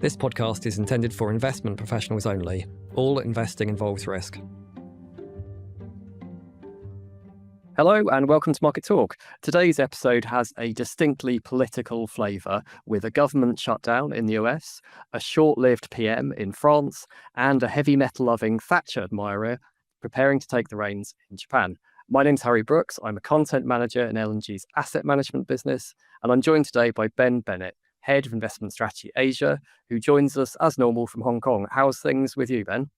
This podcast is intended for investment professionals only. All investing involves risk. Hello and welcome to Market Talk. Today's episode has a distinctly political flavour with a government shutdown in the US, a short-lived PM in France, and a heavy metal-loving Thatcher admirer preparing to take the reins in Japan. My name's Harry Brooks. I'm a content manager in L&G's asset management business, and I'm joined today by Bennett, Head of Investment Strategy Asia, who joins us as normal from Hong Kong. How's things with you, Ben?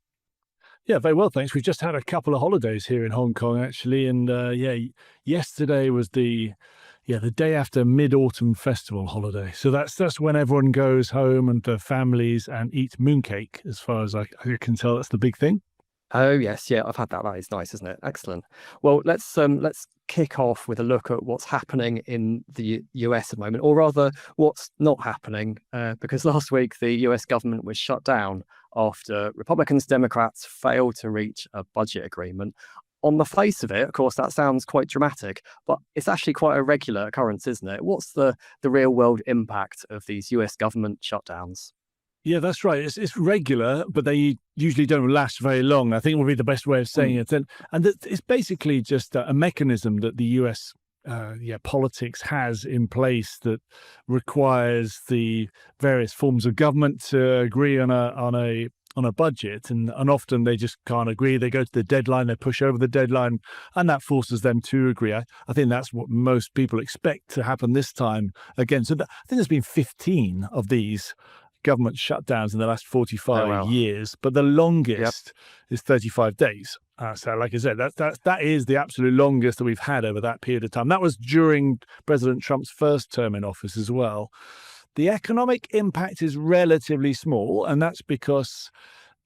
Yeah, very well, thanks. We've just had a couple of holidays here in Hong Kong, actually, and yesterday was the day after Mid-Autumn Festival holiday. So that's when everyone goes home and their families and eat mooncake. As far as I can tell, that's the big thing. Oh yes, yeah, I've had that. That is nice, isn't it? Excellent. Well, let's kick off with a look at what's happening in the US at the moment, or rather, what's not happening. Because last week the US government was shut down after Republicans, Democrats failed to reach a budget agreement. On the face of it, of course, that sounds quite dramatic, but it's actually quite a regular occurrence, isn't it? What's the real world impact of these US government shutdowns? Yeah, that's right. It's regular, but they usually don't last very long. I think would be the best way of saying it. And it's basically just a mechanism that the US politics has in place that requires the various forms of government to agree on a budget, and often they just can't agree. They go to the deadline, they push over the deadline, and that forces them to agree. I think that's what most people expect to happen this time again. So I think there's been 15 of these government shutdowns in the last 45 years, but the longest is 35 days. So like I said, that is the absolute longest that we've had over that period of time. That was during President Trump's first term in office as well. The economic impact is relatively small, and that's because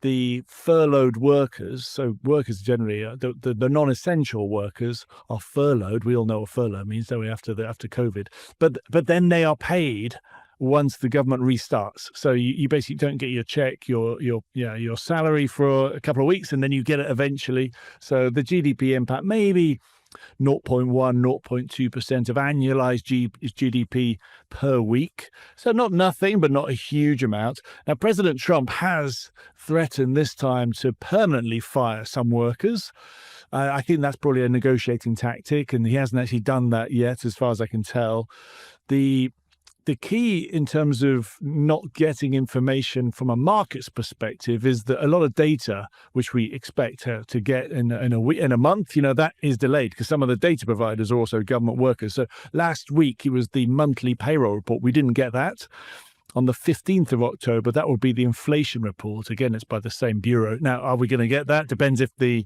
the furloughed workers, so workers generally, the non-essential workers are furloughed. We all know what furlough means, don't we, after COVID. But then they are paid once the government restarts. So you basically don't get your check, your salary for a couple of weeks, and then you get it eventually. So the GDP impact maybe 0.1, 0.2% of annualized GDP per week. So not nothing, but not a huge amount. Now, President Trump has threatened this time to permanently fire some workers. I think that's probably a negotiating tactic, and he hasn't actually done that yet, as far as I can tell. The key in terms of not getting information from a market's perspective is that a lot of data, which we expect to get in a month, that is delayed because some of the data providers are also government workers. So last week, it was the monthly payroll report. We didn't get that. On the 15th of October, that will be the inflation report. Again, it's by the same bureau. Now, are we going to get that? Depends if the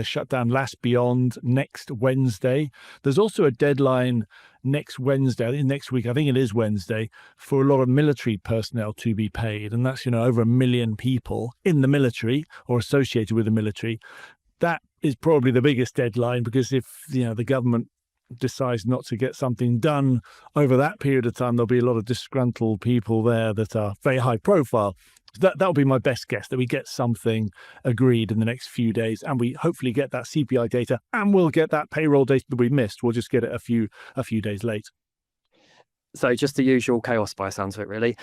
shutdown lasts beyond next Wednesday. There's also a deadline next Wednesday, I think next week, I think it is Wednesday, for a lot of military personnel to be paid. And that's, over 1 million people in the military or associated with the military. That is probably the biggest deadline, because if, the government decides not to get something done over that period of time, there'll be a lot of disgruntled people there that are very high profile. That'll be my best guess, that we get something agreed in the next few days, and we hopefully get that CPI data, and we'll get that payroll data that we missed. We'll just get it a few days late. So just the usual chaos by the sounds of it, really.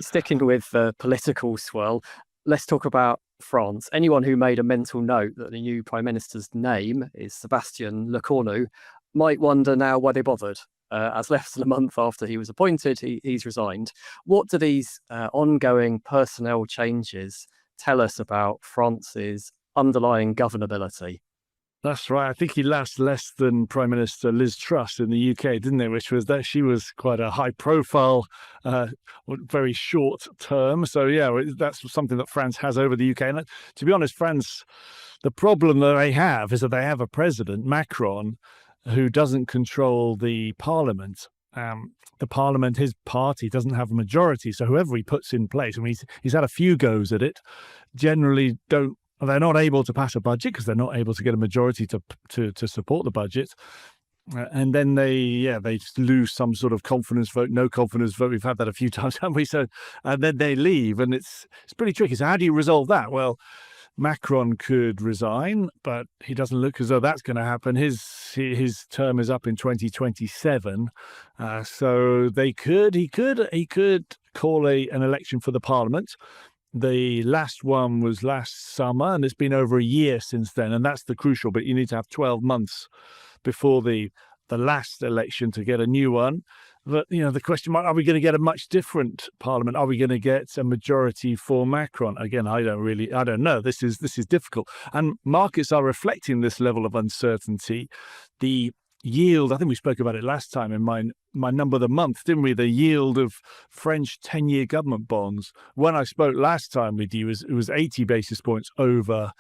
Sticking with the political swirl, let's talk about France. Anyone who made a mental note that the new Prime Minister's name is Sébastien Lecornu might wonder now why they bothered. As less than a month after he was appointed, he's resigned. What do these ongoing personnel changes tell us about France's underlying governability? That's right. I think he lasts less than Prime Minister Liz Truss in the UK, didn't they? Which was that she was quite a high-profile, very short term. So yeah, that's something that France has over the UK. And to be honest, France, the problem that they have is that they have a president, Macron, who doesn't control the parliament. The parliament, his party doesn't have a majority. So whoever he puts in place, he's had a few goes at it, generally they're not able to pass a budget because they're not able to get a majority to support the budget. And then they just lose some sort of confidence vote, no confidence vote. We've had that a few times, haven't we? So, and then they leave, and it's pretty tricky. So how do you resolve that? Well, Macron could resign, but he doesn't look as though that's going to happen. His term is up in 2027, so he could call an election for the parliament. The last one was last summer, and it's been over a year since then. And that's the crucial bit. You need to have 12 months before the last election to get a new one. But, the question mark, are we going to get a much different parliament? Are we going to get a majority for Macron? Again, I don't know. This is difficult. And markets are reflecting this level of uncertainty. The yield, I think we spoke about it last time in my number of the month, didn't we? The yield of French 10-year government bonds, when I spoke last time with you, it was 80 basis points over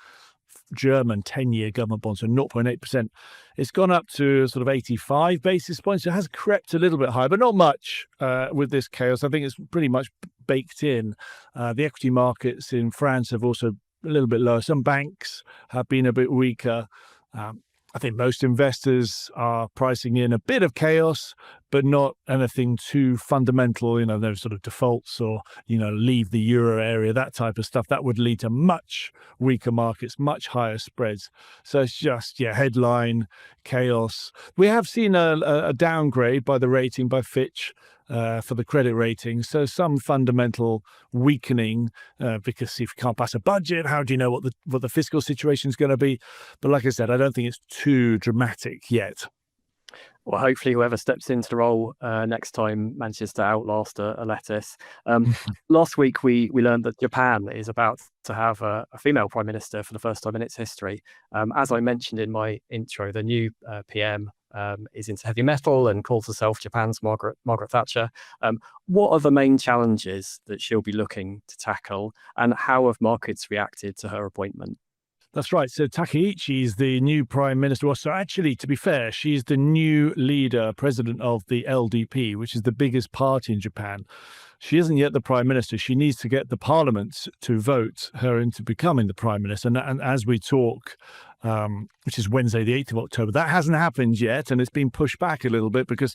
German 10-year government bonds, so 0.8%. It's gone up to sort of 85 basis points. It has crept a little bit higher, but not much with this chaos. I think it's pretty much baked in. The equity markets in France have also a little bit lower. Some banks have been a bit weaker. I think most investors are pricing in a bit of chaos, but not anything too fundamental, no sort of defaults or, leave the euro area, that type of stuff. That would lead to much weaker markets, much higher spreads. So it's just, headline chaos. We have seen a downgrade by the rating by Fitch for the credit rating. So some fundamental weakening because if you can't pass a budget, how do you know what the fiscal situation is going to be? But like I said, I don't think it's too dramatic yet. Well, hopefully whoever steps into the role next time manages to outlast a lettuce. Last week, we learned that Japan is about to have a female prime minister for the first time in its history. As I mentioned in my intro, the new PM is into heavy metal and calls herself Japan's Margaret Thatcher. What are the main challenges that she'll be looking to tackle, and how have markets reacted to her appointment? That's right. So Takaichi is the new prime minister. Well, so actually, to be fair, she's the new president of the LDP, which is the biggest party in Japan. She isn't yet the prime minister. She needs to get the parliament to vote her into becoming the prime minister. And as we talk, which is Wednesday, the 8th of October, that hasn't happened yet. And it's been pushed back a little bit because,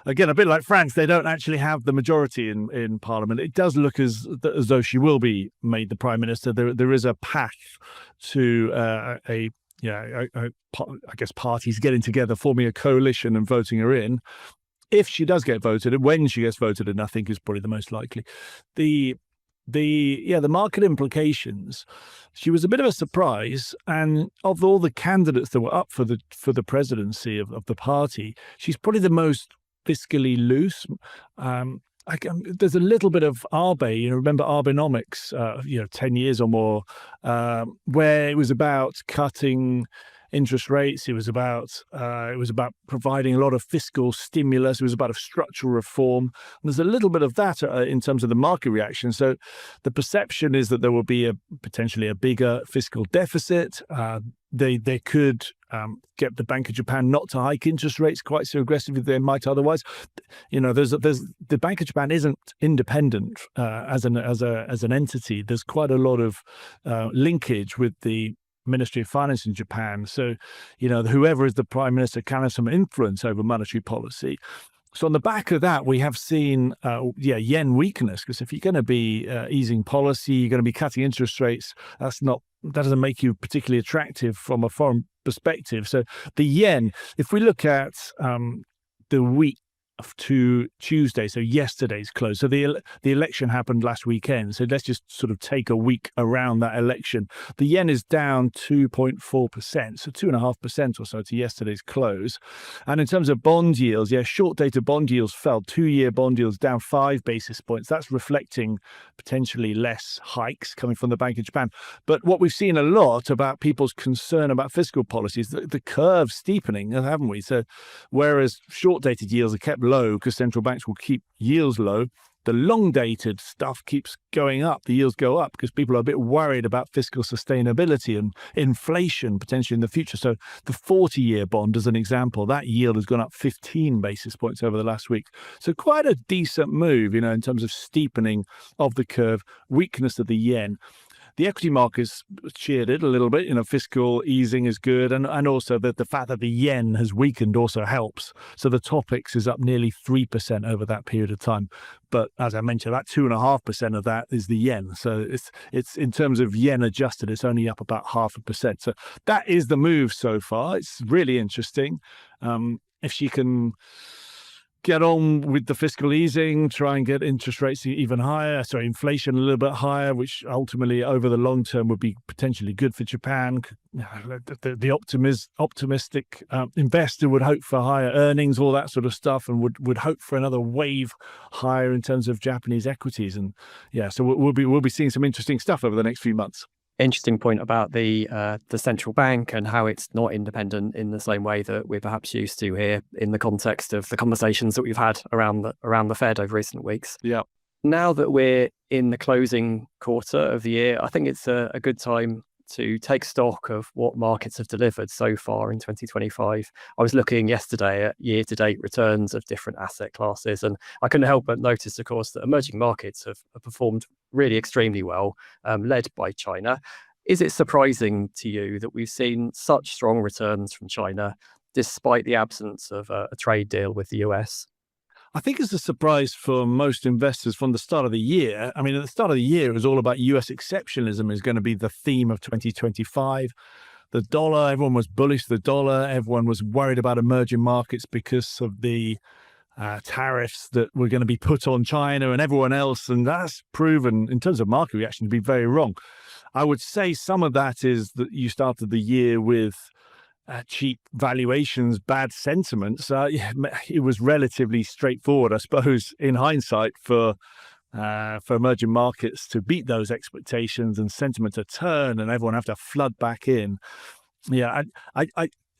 again, a bit like France, they don't actually have the majority in parliament. It does look as though she will be made the prime minister. There is a path to I guess parties getting together, forming a coalition and voting her in. If she does get voted, and when she gets voted in, I think is probably the most likely. The market implications. She was a bit of a surprise, and of all the candidates that were up for the presidency of the party, she's probably the most fiscally loose. There's a little bit of Abe, remember Abenomics, 10 years or more, where it was about cutting interest rates. It was about providing a lot of fiscal stimulus. It was about a structural reform. And there's a little bit of that in terms of the market reaction. So the perception is that there will be potentially a bigger fiscal deficit. They could get the Bank of Japan not to hike interest rates quite so aggressively as they might otherwise. The Bank of Japan isn't independent as an entity. There's quite a lot of linkage with the Ministry of Finance in Japan. So, whoever is the prime minister can have some influence over monetary policy. So on the back of that, we have seen, yen weakness, because if you're going to be easing policy, you're going to be cutting interest rates, that doesn't make you particularly attractive from a foreign perspective. So the yen, if we look at the week to Tuesday, so yesterday's close. So the election happened last weekend. So let's just sort of take a week around that election. The yen is down 2.4%, so 2.5% or so to yesterday's close. And in terms of bond yields, short-dated bond yields fell. 2-year bond yields down 5 basis points. That's reflecting potentially less hikes coming from the Bank of Japan. But what we've seen a lot about people's concern about fiscal policies, the curve steepening, haven't we? So whereas short-dated yields are kept low because central banks will keep yields low, the long-dated stuff keeps going up. The yields go up because people are a bit worried about fiscal sustainability and inflation potentially in the future. So the 40-year bond, as an example, that yield has gone up 15 basis points over the last week. So quite a decent move, in terms of steepening of the curve, weakness of the yen. The equity markets cheered it a little bit. Fiscal easing is good. And also the fact that the yen has weakened also helps. So the TOPIX is up nearly 3% over that period of time. But as I mentioned, that 2.5% of that is the yen. So it's in terms of yen adjusted, it's only up about 0.5%. So that is the move so far. It's really interesting. If she can get on with the fiscal easing, try and get interest rates even higher, inflation a little bit higher, which ultimately over the long term would be potentially good for Japan. The optimistic investor would hope for higher earnings, all that sort of stuff, and would hope for another wave higher in terms of Japanese equities. And so we'll be seeing some interesting stuff over the next few months. Interesting point about the central bank and how it's not independent in the same way that we're perhaps used to here in the context of the conversations that we've had around the Fed over recent weeks. Yeah. Now that we're in the closing quarter of the year, I think it's a good time to take stock of what markets have delivered so far in 2025. I was looking yesterday at year-to-date returns of different asset classes, and I couldn't help but notice, of course, that emerging markets have performed really extremely well, led by China. Is it surprising to you that we've seen such strong returns from China despite the absence of a trade deal with the US? I think it's a surprise for most investors from the start of the year. I mean, at the start of the year, it was all about US exceptionalism is going to be the theme of 2025. The dollar, everyone was bullish the dollar. Everyone was worried about emerging markets because of the tariffs that were going to be put on China and everyone else. And that's proven, in terms of market reaction, to be very wrong. I would say some of that is that you started the year with cheap valuations, bad sentiments. It was relatively straightforward, I suppose, in hindsight, for emerging markets to beat those expectations and sentiment to turn and everyone have to flood back in.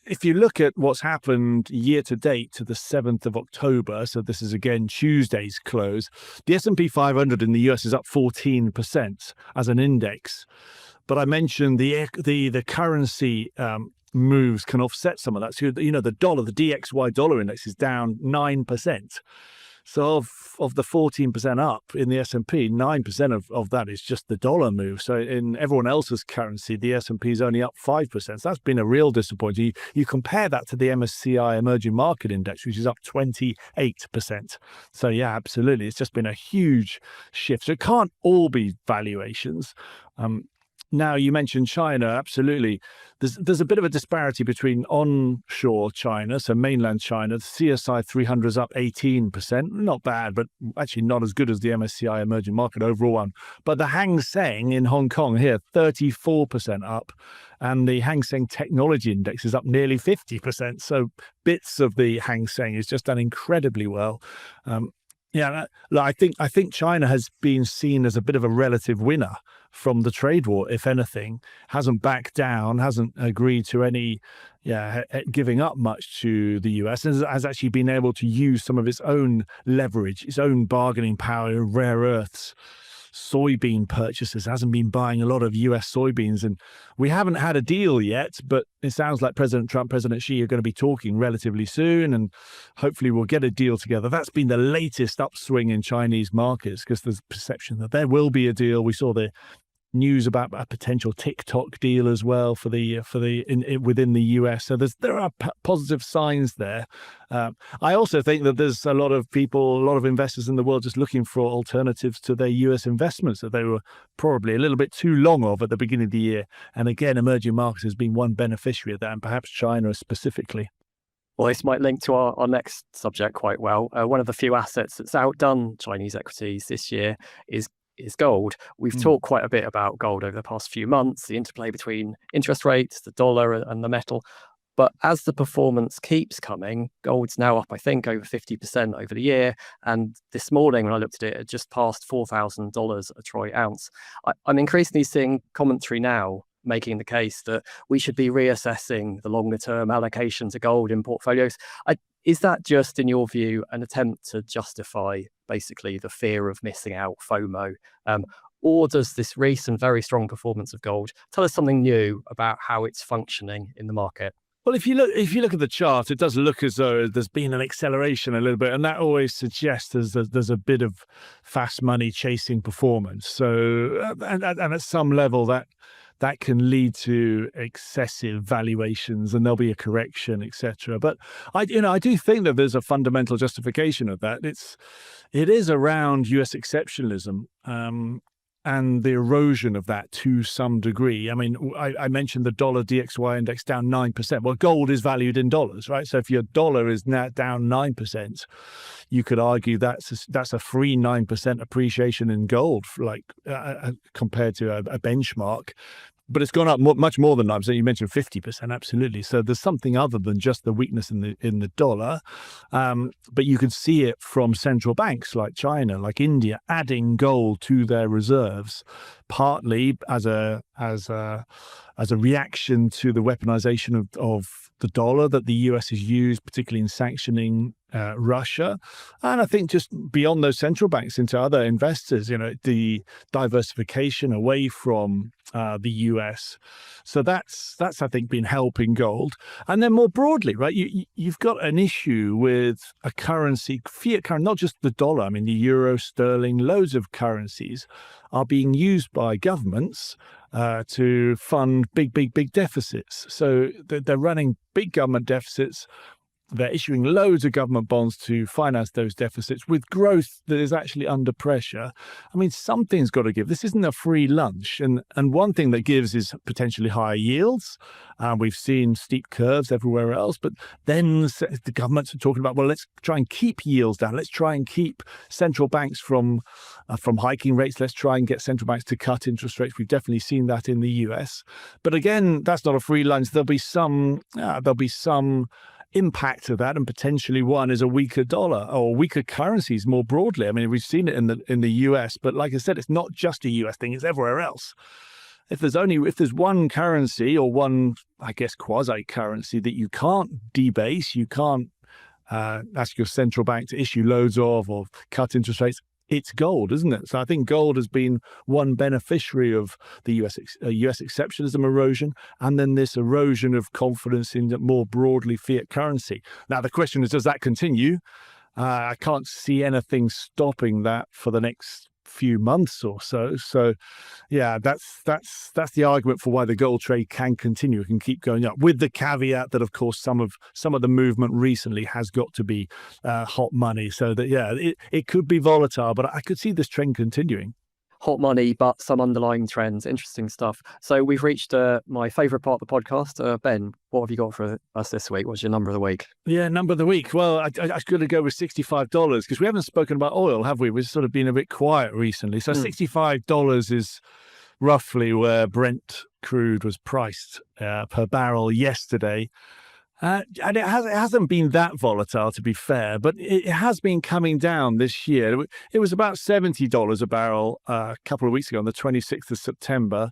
If you look at what's happened year to date to the 7th of October, so this is again Tuesday's close, the S&P 500 in the US is up 14% as an index. But I mentioned the currency moves can offset some of that. So, the dollar, the DXY dollar index is down 9%. So of the 14% up in the S&P, 9% of that is just the dollar move. So in everyone else's currency, the S&P is only up 5%. So that's been a real disappointment. You compare that to the MSCI Emerging Market Index, which is up 28%. So yeah, absolutely. It's just been a huge shift. So it can't all be valuations. Now, you mentioned China, absolutely. There's a bit of a disparity between onshore China, so mainland China. The CSI 300 is up 18%, not bad, but actually not as good as the MSCI Emerging Market overall one. But the Hang Seng in Hong Kong here, 34% up, and the Hang Seng Technology Index is up nearly 50%. So bits of the Hang Seng is just done incredibly well. I think China has been seen as a bit of a relative winner from the trade war, if anything, hasn't backed down, hasn't agreed to any giving up much to the US, and has actually been able to use some of its own leverage, its own bargaining power, rare earths, soybean purchases, hasn't been buying a lot of US soybeans. And we haven't had a deal yet, but it sounds like President Trump, President Xi are going to be talking relatively soon, and hopefully we'll get a deal together. That's been the latest upswing in Chinese markets because there's perception that there will be a deal. We saw the news about a potential TikTok deal as well within the US. So there are positive signs there. I also think that there's a lot of investors in the world just looking for alternatives to their US investments that they were probably a little bit too long of at the beginning of the year. And again, emerging markets has been one beneficiary of that, and perhaps China specifically. Well, this might link to our next subject quite well. One of the few assets that's outdone Chinese equities this year is gold. We've talked quite a bit about gold over the past few months, the interplay between interest rates, the dollar and the metal. But as the performance keeps coming, gold's now up, I think, over 50% over the year. And this morning, when I looked at it, it just passed $4,000 a troy ounce. I'm increasingly seeing commentary now making the case that we should be reassessing the longer term allocation to gold in portfolios. Is that just, in your view, an attempt to justify basically the fear of missing out, FOMO? Or does this recent very strong performance of gold tell us something new about how it's functioning in the market? Well, if you look at the chart, it does look as though there's been an acceleration a little bit, and that always suggests there's a bit of fast money chasing performance. So, and at some level, that can lead to excessive valuations, and there'll be a correction, etc. But I do think that there's a fundamental justification of that. It is around US exceptionalism. and the erosion of that to some degree. I mean, I mentioned the dollar DXY index down 9%. Well, gold is valued in dollars, right? So if your dollar is now down 9%, you could argue that's a free 9% appreciation in gold, compared to a benchmark. But it's gone up much more than 9%. You mentioned 50%, absolutely. So there's something other than just the weakness in the dollar. But you can see it from central banks like China, like India, adding gold to their reserves, partly as a reaction to the weaponization of the dollar that the US has used, particularly in sanctioning Russia. And I think just beyond those central banks into other investors, the diversification away from the US. So that's I think been helping gold. And then more broadly, right, you've got an issue with a currency, fiat currency, not just the dollar. I mean, the euro, sterling, loads of currencies are being used by governments to fund big deficits. So they're running big government deficits. They're issuing loads of government bonds to finance those deficits with growth that is actually under pressure. I mean, something's got to give. This isn't a free lunch. And one thing that gives is potentially higher yields. We've seen steep curves everywhere else. But then the governments are talking about, well, let's try and keep yields down. Let's try and keep central banks from hiking rates. Let's try and get central banks to cut interest rates. We've definitely seen that in the US. But again, that's not a free lunch. There'll be some impact of that, and potentially one is a weaker dollar or weaker currencies more broadly. I mean, we've seen it in the US, but like I said, it's not just a US thing, it's everywhere else. If there's one currency or one, I guess, quasi currency that you can't debase, you can't ask your central bank to issue loads of or cut interest rates, it's gold, isn't it? So I think gold has been one beneficiary of the US exceptionalism erosion, and then this erosion of confidence in more broadly fiat currency. Now, the question is, does that continue? I can't see anything stopping that for the next few months or so. So, yeah, that's the argument for why the gold trade can continue. It can keep going up, with the caveat that, of course, some of the movement recently has got to be hot money. So that, yeah, it could be volatile, but I could see this trend continuing. Hot money, but some underlying trends. Interesting stuff. So we've reached my favourite part of the podcast. Ben, what have you got for us this week? What's your number of the week? Yeah, number of the week. Well, I was going to go with $65 because we haven't spoken about oil, have we? We've sort of been a bit quiet recently. So $65 is roughly where Brent crude was priced per barrel yesterday. And it hasn't been that volatile, to be fair, but it has been coming down this year. It was about $70 a barrel a couple of weeks ago on the 26th of September.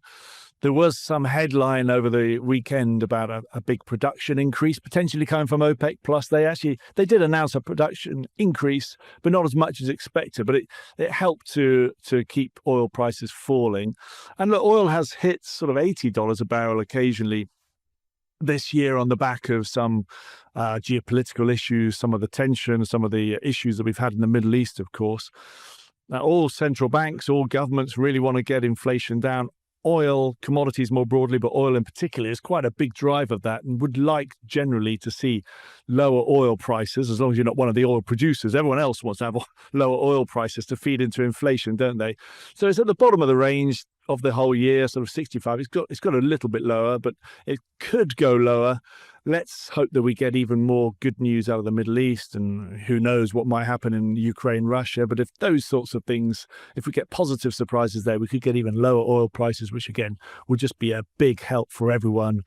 There was some headline over the weekend about a big production increase potentially coming from OPEC Plus. They did announce a production increase, but not as much as expected. But it helped to keep oil prices falling. And look, oil has hit sort of $80 a barrel occasionally this year on the back of some geopolitical issues, some of the tension, some of the issues that we've had in the Middle East, of course. Now, all central banks, all governments really want to get inflation down. Oil, commodities more broadly, but oil in particular is quite a big drive of that, and would like generally to see lower oil prices, as long as you're not one of the oil producers. Everyone else wants to have lower oil prices to feed into inflation, don't they? So it's at the bottom of the range of the whole year, sort of 65. It's got a little bit lower, but it could go lower. Let's hope that we get even more good news out of the Middle East, and who knows what might happen in Ukraine, Russia. But if those sorts of things, if we get positive surprises there, we could get even lower oil prices, which again would just be a big help for everyone,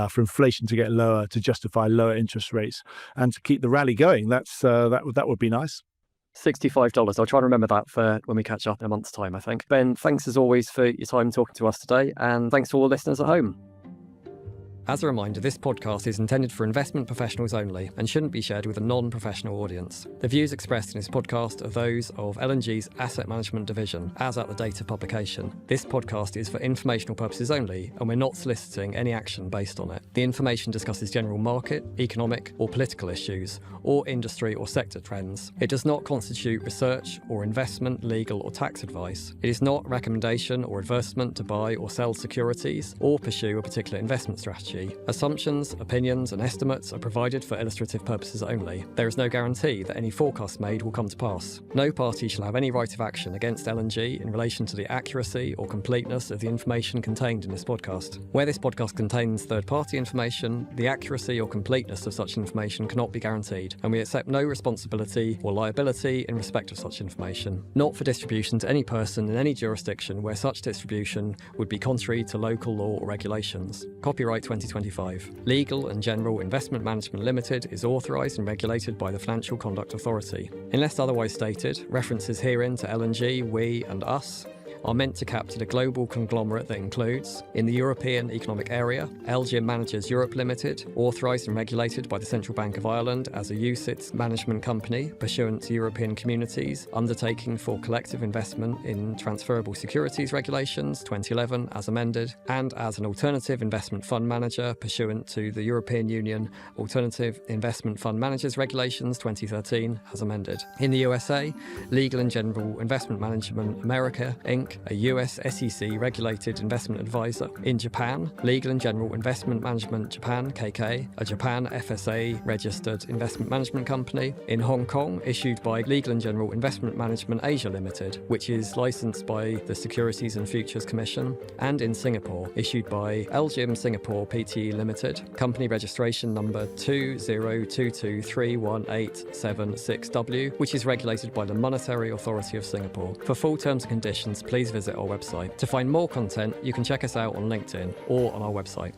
for inflation to get lower, to justify lower interest rates, and to keep the rally going. That would be nice. $65. I'll try and remember that for when we catch up in a month's time, I think. Ben, thanks as always for your time talking to us today, and thanks to all listeners at home. As a reminder, this podcast is intended for investment professionals only and shouldn't be shared with a non-professional audience. The views expressed in this podcast are those of L&G's Asset Management Division, as at the date of publication. This podcast is for informational purposes only, and we're not soliciting any action based on it. The information discusses general market, economic, or political issues, or industry or sector trends. It does not constitute research or investment, legal, or tax advice. It is not recommendation or advertisement to buy or sell securities or pursue a particular investment strategy. LSEG. Assumptions, opinions, and estimates are provided for illustrative purposes only. There is no guarantee that any forecasts made will come to pass. No party shall have any right of action against L&G in relation to the accuracy or completeness of the information contained in this podcast. Where this podcast contains third-party information, the accuracy or completeness of such information cannot be guaranteed, and we accept no responsibility or liability in respect of such information, not for distribution to any person in any jurisdiction where such distribution would be contrary to local law or regulations. Copyright 2025. Legal and General Investment Management Limited is authorised and regulated by the Financial Conduct Authority. Unless otherwise stated, references herein to L&G, we and us are meant to capture the global conglomerate that includes, in the European Economic Area, LGIM Managers Europe Limited, authorised and regulated by the Central Bank of Ireland as a UCITS management company pursuant to European Communities Undertaking for Collective Investment in Transferable Securities Regulations 2011 as amended, and as an alternative investment fund manager pursuant to the European Union Alternative Investment Fund Managers Regulations 2013 as amended. In the USA, Legal and General Investment Management America, Inc., a US SEC-regulated investment advisor. In Japan, Legal and General Investment Management Japan, KK, a Japan FSA-registered investment management company. In Hong Kong, issued by Legal and General Investment Management Asia Limited, which is licensed by the Securities and Futures Commission. And in Singapore, issued by LGIM Singapore Pte Limited, company registration number 2022318776W, which is regulated by the Monetary Authority of Singapore. For full terms and conditions, please visit our website. To find more content, you can check us out on LinkedIn or on our website.